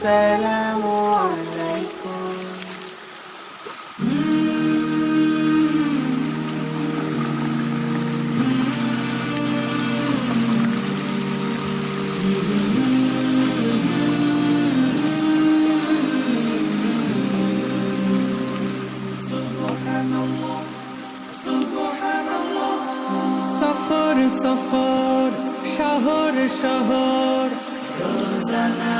আসসালামু আলাইকুম। সফর সফর শহর শহর রোজানা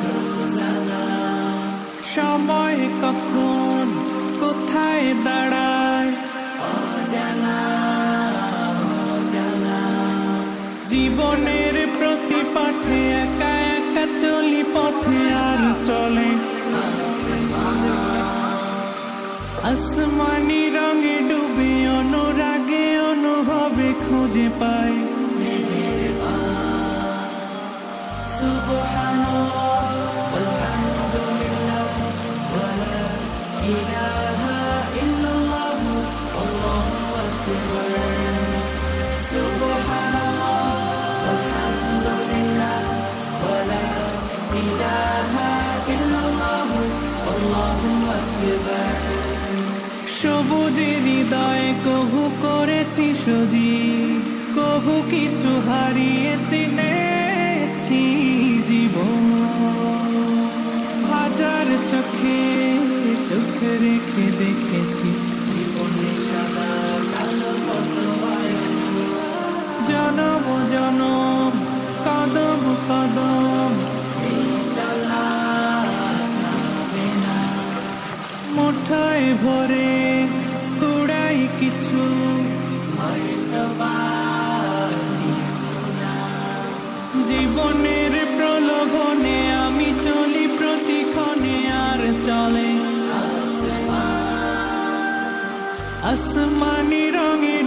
রোজানা সময় কখন কোথায় দাঁড়ায় অজানা অজানা জীবনের প্রতি পাঠে একা একা চলি পথে আর চলে আসমানি রঙে ডুবে অনুরাগে অনুভবে খুঁজে পাই সুবহানাল্লাহ ওয়ালহামদুলিল্লাহ ওয়ালা ইলাহা ইল্লাল্লাহ আল্লাহু আকবার। সুবহানাল্লাহ ওয়ালহামদুলিল্লাহ ওয়ালা ইলাহা ইল্লাল্লাহ আল্লাহু আকবার। সবুজে হৃদয়ে কভু করেছি সজীব কভু কিছু হারিয়ে চিনেছি জীবন হাজার চোখে চোখে রেখে দেখেছি জীবনে সাদা কালো কত আয়োজন, জনম জনম কদম কদম এই চলা থামবে না। মুঠোয় ভরে কুড়াই কিছু হয়তোবা কিছু না। জীবনের প্রলোভনে আমি চলি প্রতিক্ষণে আর চলে আসমানি রঙে